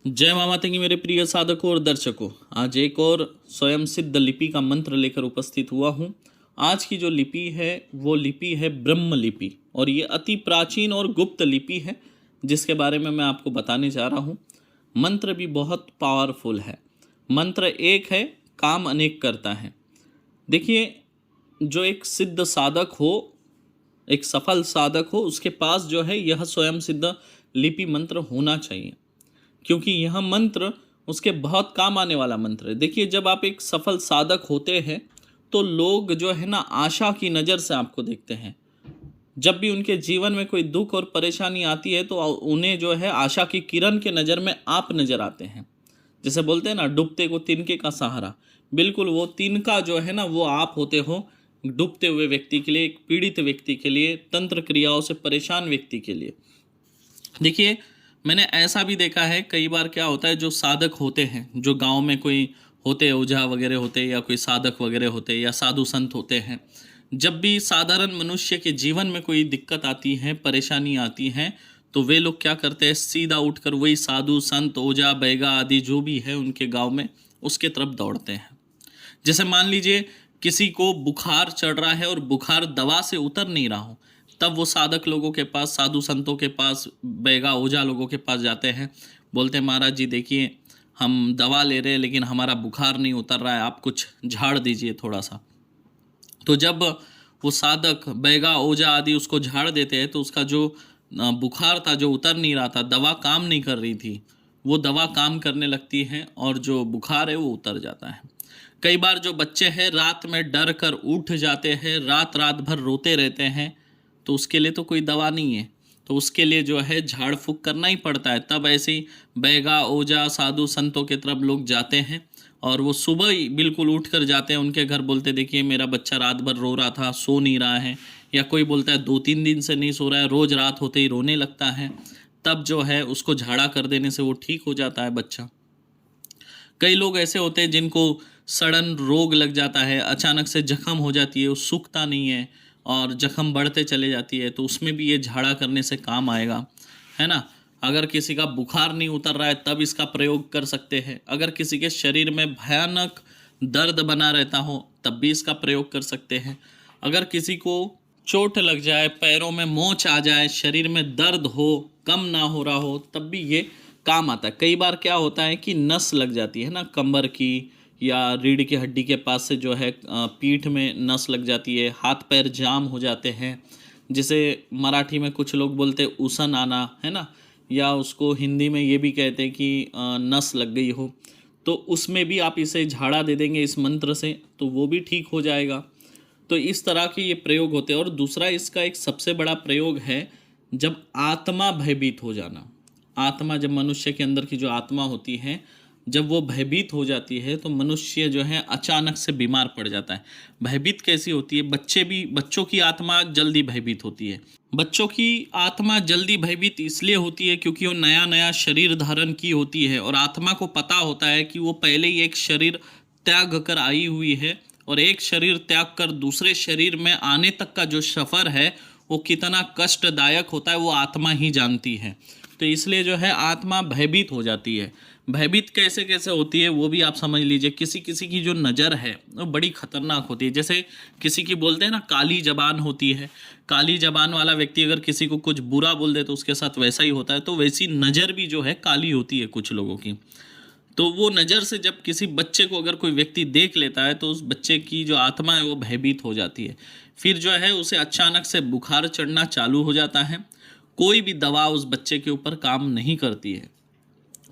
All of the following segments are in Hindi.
जय माँ माता की मेरे प्रिय साधकों और दर्शकों। आज एक और स्वयं सिद्ध लिपि का मंत्र लेकर उपस्थित हुआ हूँ। आज की जो लिपि है वो लिपि है ब्रह्म लिपि और ये अति प्राचीन और गुप्त लिपि है जिसके बारे में मैं आपको बताने जा रहा हूँ। मंत्र भी बहुत पावरफुल है। मंत्र एक है, काम अनेक करता है। देखिए, जो एक सिद्ध साधक हो, एक सफल साधक हो, उसके पास जो है यह स्वयं सिद्ध लिपि मंत्र होना चाहिए, क्योंकि यह मंत्र उसके बहुत काम आने वाला मंत्र है। देखिए, जब आप एक सफल साधक होते हैं तो लोग जो है ना आशा की नज़र से आपको देखते हैं। जब भी उनके जीवन में कोई दुख और परेशानी आती है तो उन्हें जो है आशा की किरण के नज़र में आप नज़र आते हैं। जैसे बोलते हैं ना, डूबते को तिनके का सहारा। बिल्कुल वो तिनका जो है ना वो आप होते हो, डूबते हुए व्यक्ति के लिए, एक पीड़ित व्यक्ति के लिए, तंत्र क्रियाओं से परेशान व्यक्ति के लिए। देखिए, मैंने ऐसा भी देखा है कई बार। क्या होता है, जो साधक होते हैं, जो गांव में कोई होते, ओझा वगैरह होते या कोई साधक वगैरह होते या साधु संत होते हैं, जब भी साधारण मनुष्य के जीवन में कोई दिक्कत आती है, परेशानी आती है, तो वे लोग क्या करते हैं, सीधा उठकर वही साधु संत, ओझा बैगा आदि जो भी है उनके गांव में, उसके तरफ दौड़ते हैं। जैसे मान लीजिए किसी को बुखार चढ़ रहा है और बुखार दवा से उतर नहीं रहा हो, तब वो साधक लोगों के पास, साधु संतों के पास, बैगा ओझा लोगों के पास जाते हैं। बोलते हैं, महाराज जी देखिए, हम दवा ले रहे हैं लेकिन हमारा बुखार नहीं उतर रहा है, आप कुछ झाड़ दीजिए थोड़ा सा। तो जब वो साधक, बैगा ओझा आदि उसको झाड़ देते हैं तो उसका जो बुखार था, जो उतर नहीं रहा था, दवा काम नहीं कर रही थी, वो दवा काम करने लगती है और जो बुखार है वो उतर जाता है। कई बार जो बच्चे हैं रात में डर कर उठ जाते हैं, रात रात भर रोते रहते हैं, तो उसके लिए तो कोई दवा नहीं है, तो उसके लिए जो है झाड़ फूँक करना ही पड़ता है। तब ऐसे ही बैगा ओझा साधु संतों की तरफ लोग जाते हैं और वो सुबह ही बिल्कुल उठ कर जाते हैं उनके घर। बोलते, देखिए मेरा बच्चा रात भर रो रहा था, सो नहीं रहा है, या कोई बोलता है 2-3 दिन से नहीं सो रहा है, रोज़ रात होते ही रोने लगता है। तब जो है उसको झाड़ा कर देने से वो ठीक हो जाता है बच्चा। कई लोग ऐसे होते हैं जिनको सडन रोग लग जाता है, अचानक से जख्म हो जाती है, वो सूखता नहीं है और जख्म बढ़ते चले जाती है, तो उसमें भी ये झाड़ा करने से काम आएगा, है ना। अगर किसी का बुखार नहीं उतर रहा है तब इसका प्रयोग कर सकते हैं। अगर किसी के शरीर में भयानक दर्द बना रहता हो तब भी इसका प्रयोग कर सकते हैं। अगर किसी को चोट लग जाए, पैरों में मोच आ जाए, शरीर में दर्द हो, कम ना हो रहा हो, तब भी ये काम आता है। कई बार क्या होता है कि नस लग जाती है ना, कमर की या रीढ़ की हड्डी के पास से जो है पीठ में नस लग जाती है, हाथ पैर जाम हो जाते हैं, जिसे मराठी में कुछ लोग बोलते हैं उसन आना, है ना, या उसको हिंदी में ये भी कहते हैं कि नस लग गई हो, तो उसमें भी आप इसे झाड़ा दे देंगे इस मंत्र से, तो वो भी ठीक हो जाएगा। तो इस तरह के ये प्रयोग होते हैं। और दूसरा इसका एक सबसे बड़ा प्रयोग है, जब आत्मा भयभीत हो जाना। आत्मा, जब मनुष्य के अंदर की जो आत्मा होती है, जब वो भयभीत हो जाती है तो मनुष्य जो है अचानक से बीमार पड़ जाता है। भयभीत कैसी होती है, बच्चों की आत्मा जल्दी भयभीत होती है। बच्चों की आत्मा जल्दी भयभीत इसलिए होती है क्योंकि वो नया नया शरीर धारण की होती है और आत्मा को पता होता है कि वो पहले ही एक शरीर त्याग कर आई हुई है, और एक शरीर त्याग कर दूसरे शरीर में आने तक का जो सफ़र है वो कितना कष्टदायक होता है वो आत्मा ही जानती है। तो इसलिए जो है आत्मा भयभीत हो जाती है। भयभीत कैसे कैसे होती है वो भी आप समझ लीजिए। किसी किसी की जो नज़र है वो बड़ी खतरनाक होती है। जैसे किसी की बोलते हैं ना काली जबान होती है, काली जबान वाला व्यक्ति अगर किसी को कुछ बुरा बोल दे तो उसके साथ वैसा ही होता है। तो वैसी नज़र भी जो है काली होती है कुछ लोगों की। तो वो नज़र से जब किसी बच्चे को अगर कोई व्यक्ति देख लेता है तो उस बच्चे की जो आत्मा है वो भयभीत हो जाती है। फिर जो है उसे अचानक से बुखार चढ़ना चालू हो जाता है। कोई भी दवा उस बच्चे के ऊपर काम नहीं करती है।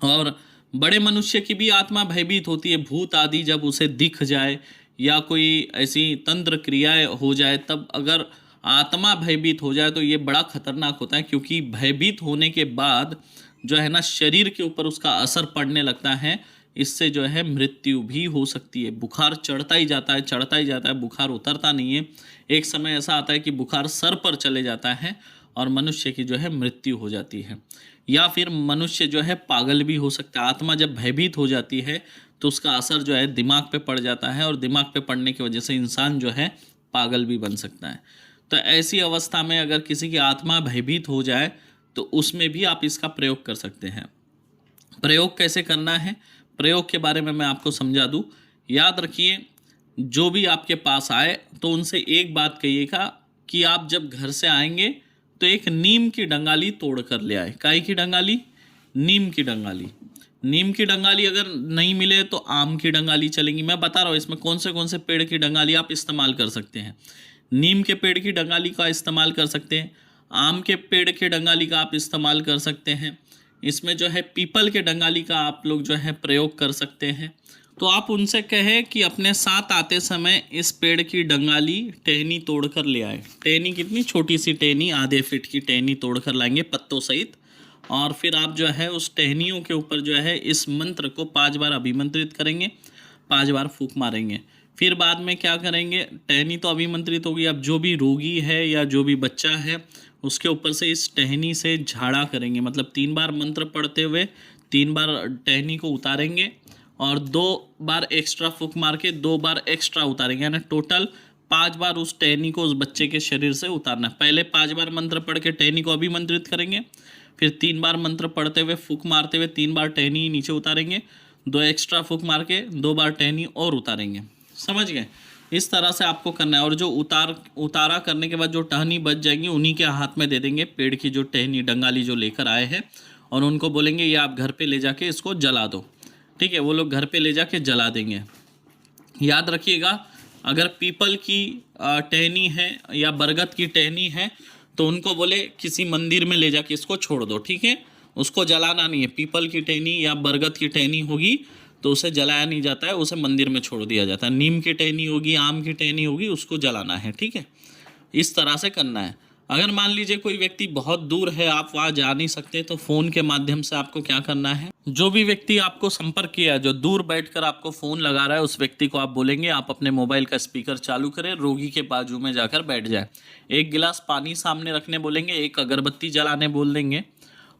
और बड़े मनुष्य की भी आत्मा भयभीत होती है। भूत आदि जब उसे दिख जाए या कोई ऐसी तंत्र क्रियाएं हो जाए, तब अगर आत्मा भयभीत हो जाए तो ये बड़ा खतरनाक होता है, क्योंकि भयभीत होने के बाद जो है ना शरीर के ऊपर उसका असर पड़ने लगता है। इससे जो है मृत्यु भी हो सकती है। बुखार चढ़ता ही जाता है, चढ़ता ही जाता है, बुखार उतरता नहीं है। एक समय ऐसा आता है कि बुखार सर पर चले जाता है और मनुष्य की जो है मृत्यु हो जाती है। या फिर मनुष्य जो है पागल भी हो सकता है। आत्मा जब भयभीत हो जाती है तो उसका असर जो है दिमाग पे पड़ जाता है और दिमाग पे पड़ने की वजह से इंसान जो है पागल भी बन सकता है। तो ऐसी अवस्था में अगर किसी की आत्मा भयभीत हो जाए तो उसमें भी आप इसका प्रयोग कर सकते हैं। प्रयोग कैसे करना है, प्रयोग के बारे में मैं आपको समझा दूँ। याद रखिए, जो भी आपके पास आए तो उनसे एक बात कहिएगा कि आप जब घर से आएंगे तो एक नीम की डंगाली तोड़ कर ले आए। काई की डंगाली? नीम की डंगाली। नीम की डंगाली अगर नहीं मिले तो आम की डंगाली चलेंगी। मैं बता रहा हूँ इसमें कौन से पेड़ की डंगाली आप इस्तेमाल कर सकते हैं। नीम के पेड़ की डंगाली का इस्तेमाल कर सकते हैं, आम के पेड़ के डंगाली का आप इस्तेमाल कर सकते हैं, इसमें जो है पीपल के डंगाली का आप लोग जो है प्रयोग कर सकते हैं। तो आप उनसे कहें कि अपने साथ आते समय इस पेड़ की डंगाली टहनी तोड़ कर ले आए। टहनी कितनी छोटी सी टहनी, आधे फीट की टहनी तोड़ कर लाएंगे पत्तों सहित, और फिर आप जो है उस टहनियों के ऊपर जो है इस मंत्र को 5 बार अभिमंत्रित करेंगे, 5 बार फूंक मारेंगे। फिर बाद में क्या करेंगे, टहनी तो अभिमंत्रित होगी, अब जो भी रोगी है या जो भी बच्चा है उसके ऊपर से इस टहनी से झाड़ा करेंगे। मतलब 3 बार मंत्र पढ़ते हुए 3 बार टहनी को उतारेंगे और 2 बार एक्स्ट्रा फूंक मार के 2 बार एक्स्ट्रा उतारेंगे, यानी टोटल 5 बार उस टहनी को उस बच्चे के शरीर से उतारना। पहले 5 बार मंत्र पढ़ के टहनी को अभिमंत्रित करेंगे, फिर 3 बार मंत्र पढ़ते हुए फूंक मारते हुए 3 बार टहनी नीचे उतारेंगे, 2 एक्स्ट्रा फूंक मार के 2 बार टहनी और उतारेंगे। समझ गए? इस तरह से आपको करना है। और जो उतारा करने के बाद जो टहनी बच जाएंगी उन्हीं के हाथ में दे देंगे पेड़ की जो टहनी डंगाली जो लेकर आए हैं, और उनको बोलेंगे ये आप घर पे ले जाके इसको जला दो। ठीक है, वो लोग घर पे ले जाके जला देंगे। याद रखिएगा, अगर पीपल की टहनी है या बरगद की टहनी है तो उनको बोले किसी मंदिर में ले जाके इसको छोड़ दो। ठीक है, उसको जलाना नहीं है। पीपल की टहनी या बरगद की टहनी होगी तो उसे जलाया नहीं जाता है, उसे मंदिर में छोड़ दिया जाता है। नीम की टहनी होगी, आम की टहनी होगी, उसको जलाना है। ठीक है, इस तरह से करना है। अगर मान लीजिए कोई व्यक्ति बहुत दूर है, आप वहाँ जा नहीं सकते, तो फ़ोन के माध्यम से आपको क्या करना है, जो भी व्यक्ति आपको संपर्क किया, जो दूर बैठकर आपको फ़ोन लगा रहा है, उस व्यक्ति को आप बोलेंगे आप अपने मोबाइल का स्पीकर चालू करें, रोगी के बाजू में जाकर बैठ जाए, 1 गिलास पानी सामने रखने बोलेंगे, 1 अगरबत्ती जलाने बोल देंगे,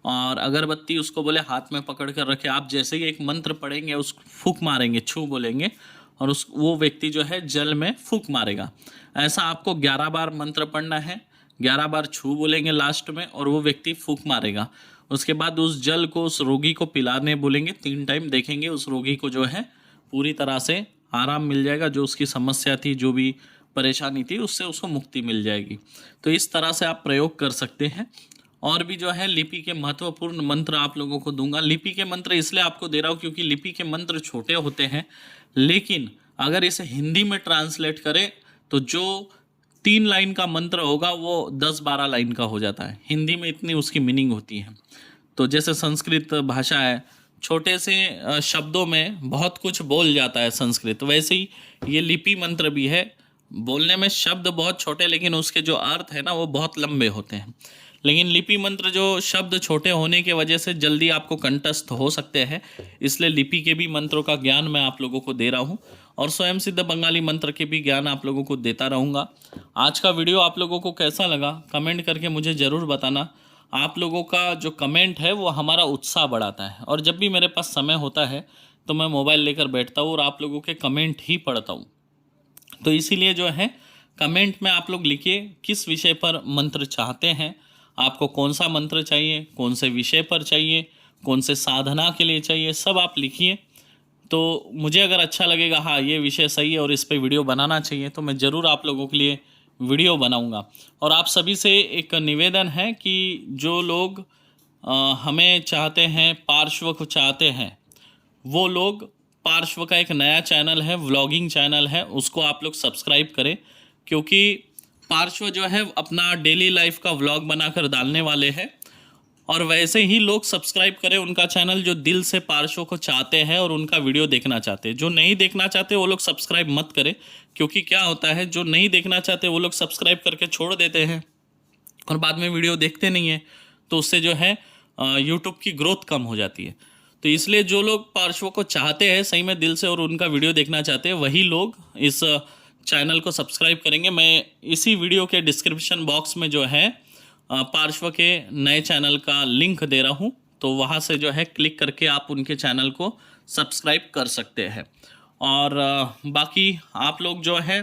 और अगरबत्ती उसको बोले हाथ में पकड़ कर रखे। आप जैसे ही एक मंत्र पढ़ेंगे उस फूंक मारेंगे, छू बोलेंगे, और वो व्यक्ति जो है जल में फूंक मारेगा। ऐसा आपको 11 बार मंत्र पढ़ना है, 11 बार छू बोलेंगे लास्ट में, और वो व्यक्ति फूंक मारेगा। उसके बाद उस जल को उस रोगी को पिलाने बोलेंगे 3 टाइम। देखेंगे उस रोगी को जो है पूरी तरह से आराम मिल जाएगा, जो उसकी समस्या थी, जो भी परेशानी थी, उससे उसको मुक्ति मिल जाएगी। तो इस तरह से आप प्रयोग कर सकते हैं। और भी जो है लिपि के महत्वपूर्ण मंत्र आप लोगों को दूंगा। लिपि के मंत्र इसलिए आपको दे रहा हूँ क्योंकि लिपि के मंत्र छोटे होते हैं, लेकिन अगर इसे हिंदी में ट्रांसलेट करें तो जो 3 लाइन का मंत्र होगा वो 10-12 लाइन का हो जाता है। हिंदी में इतनी उसकी मीनिंग होती है। तो जैसे संस्कृत भाषा है, छोटे से शब्दों में बहुत कुछ बोल जाता है संस्कृत, वैसे ही ये लिपि मंत्र भी है। बोलने में शब्द बहुत छोटे, लेकिन उसके जो अर्थ है ना वो बहुत लंबे होते हैं। लेकिन लिपि मंत्र जो शब्द छोटे होने की वजह से जल्दी आपको कंठस्थ हो सकते हैं, इसलिए लिपि के भी मंत्रों का ज्ञान मैं आप लोगों को दे रहा हूं, और स्वयं सिद्ध बंगाली मंत्र के भी ज्ञान आप लोगों को देता रहूँगा। आज का वीडियो आप लोगों को कैसा लगा कमेंट करके मुझे ज़रूर बताना। आप लोगों का जो कमेंट है वो हमारा उत्साह बढ़ाता है, और जब भी मेरे पास समय होता है तो मैं मोबाइल लेकर बैठता हूँ और आप लोगों के कमेंट ही पढ़ता हूँ। तो इसीलिए जो है कमेंट में आप लोग लिखिए किस विषय पर मंत्र चाहते हैं, आपको कौन सा मंत्र चाहिए, कौन से विषय पर चाहिए, कौन से साधना के लिए चाहिए, सब आप लिखिए। तो मुझे अगर अच्छा लगेगा हाँ ये विषय सही है और इस पर वीडियो बनाना चाहिए, तो मैं ज़रूर आप लोगों के लिए वीडियो बनाऊंगा। और आप सभी से एक निवेदन है कि जो लोग हमें चाहते हैं, पार्श्व को चाहते हैं, वो लोग पार्श्व का एक नया चैनल है, व्लॉगिंग चैनल है, उसको आप लोग सब्सक्राइब करें, क्योंकि पार्श्व जो है अपना डेली लाइफ का व्लॉग बनाकर डालने वाले हैं। और वैसे ही लोग सब्सक्राइब करें उनका चैनल जो दिल से पार्श्व को चाहते हैं और उनका वीडियो देखना चाहते हैं। जो नहीं देखना चाहते वो लोग सब्सक्राइब मत करें, क्योंकि क्या होता है जो नहीं देखना चाहते वो लोग सब्सक्राइब करके छोड़ देते हैं और बाद में वीडियो देखते नहीं हैं, तो उससे जो है यूट्यूब की ग्रोथ कम हो जाती है। तो इसलिए जो लोग पार्श्व को चाहते हैं सही में दिल से और उनका वीडियो देखना चाहते हैं, वही लोग इस चैनल को सब्सक्राइब करेंगे। मैं इसी वीडियो के डिस्क्रिप्शन बॉक्स में जो है पार्श्व के नए चैनल का लिंक दे रहा हूँ, तो वहाँ से जो है क्लिक करके आप उनके चैनल को सब्सक्राइब कर सकते हैं। और बाकी आप लोग जो है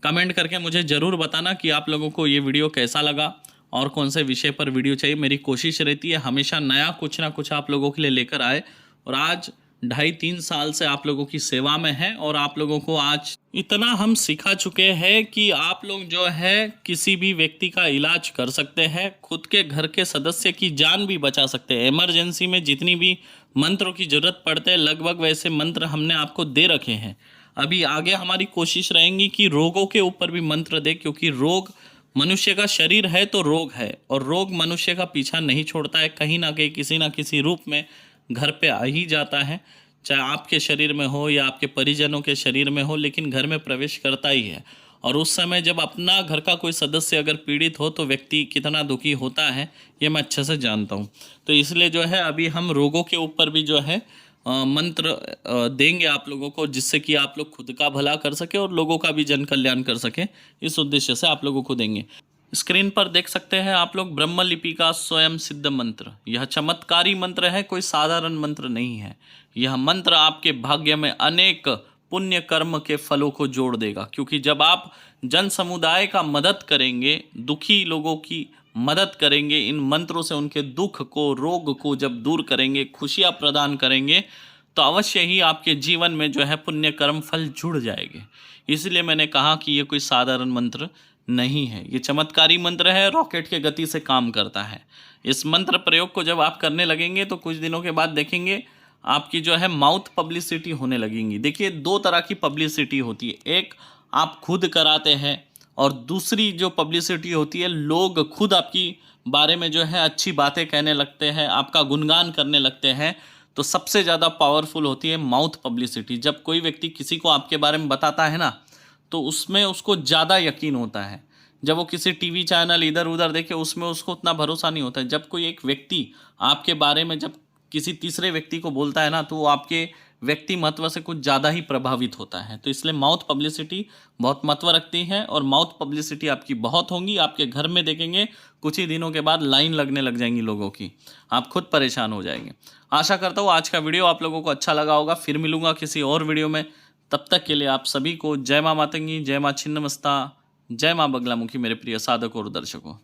कमेंट करके मुझे ज़रूर बताना कि आप लोगों को ये वीडियो कैसा लगा और कौन से विषय पर वीडियो चाहिए। मेरी कोशिश रहती है हमेशा नया कुछ ना कुछ आप लोगों के लिए लेकर आए, और आज 2.5-3 साल से आप लोगों की सेवा में है और आप लोगों को आज इतना हम सिखा चुके हैं कि आप लोग जो है किसी भी व्यक्ति का इलाज कर सकते हैं, खुद के घर के सदस्य की जान भी बचा सकते हैं। इमरजेंसी में जितनी भी मंत्रों की जरूरत पड़ते हैं लगभग वैसे मंत्र हमने आपको दे रखे हैं। अभी आगे हमारी कोशिश रहेंगी कि रोगों के ऊपर भी मंत्र दे, क्योंकि रोग मनुष्य का शरीर है तो रोग है, और रोग मनुष्य का पीछा नहीं छोड़ता है, कहीं ना कहीं किसी ना किसी रूप में घर पे आ ही जाता है, चाहे आपके शरीर में हो या आपके परिजनों के शरीर में हो, लेकिन घर में प्रवेश करता ही है। और उस समय जब अपना घर का कोई सदस्य अगर पीड़ित हो तो व्यक्ति कितना दुखी होता है ये मैं अच्छे से जानता हूँ। तो इसलिए जो है अभी हम रोगों के ऊपर भी जो है मंत्र देंगे आप लोगों को, जिससे कि आप लोग खुद का भला कर सके और लोगों का भी जन कल्याण कर सके, इस उद्देश्य से आप लोगों को देंगे। स्क्रीन पर देख सकते हैं आप लोग ब्रह्म लिपि का स्वयं सिद्ध मंत्र। यह चमत्कारी मंत्र है, कोई साधारण मंत्र नहीं है। यह मंत्र आपके भाग्य में अनेक पुण्य कर्म के फलों को जोड़ देगा, क्योंकि जब आप जन समुदाय का मदद करेंगे, दुखी लोगों की मदद करेंगे, इन मंत्रों से उनके दुख को, रोग को जब दूर करेंगे, खुशियाँ प्रदान करेंगे, तो अवश्य ही आपके जीवन में जो है पुण्य कर्म फल जुड़ जाएंगे। इसलिए मैंने कहा कि ये कोई साधारण मंत्र नहीं है, ये चमत्कारी मंत्र है, रॉकेट के गति से काम करता है। इस मंत्र प्रयोग को जब आप करने लगेंगे तो कुछ दिनों के बाद देखेंगे आपकी जो है माउथ पब्लिसिटी होने लगेंगी। देखिए 2 तरह की पब्लिसिटी होती है, एक आप खुद कराते हैं और दूसरी जो पब्लिसिटी होती है लोग खुद आपकी बारे में जो है अच्छी बातें कहने लगते हैं, आपका गुणगान करने लगते हैं। तो सबसे ज़्यादा पावरफुल होती है माउथ पब्लिसिटी। जब कोई व्यक्ति किसी को आपके बारे में बताता है ना तो उसमें उसको ज़्यादा यकीन होता है। जब वो किसी टीवी चैनल इधर उधर देखे उसमें उसको उतना भरोसा नहीं होता है। जब कोई एक व्यक्ति आपके बारे में जब किसी तीसरे व्यक्ति को बोलता है ना तो वो आपके व्यक्ति महत्व से कुछ ज़्यादा ही प्रभावित होता है। तो इसलिए माउथ पब्लिसिटी बहुत महत्व रखती है, और माउथ पब्लिसिटी आपकी बहुत होंगी। आपके घर में देखेंगे कुछ ही दिनों के बाद लाइन लगने लग जाएंगी लोगों की, आप खुद परेशान हो जाएंगे। आशा करता हूँ आज का वीडियो आप लोगों को अच्छा लगा होगा। फिर मिलूंगा किसी और वीडियो में, तब तक के लिए आप सभी को जय माँ मातंगी, जय माँ छिन्नमस्ता, जय माँ बगलामुखी मेरे प्रिय साधक और दर्शकों।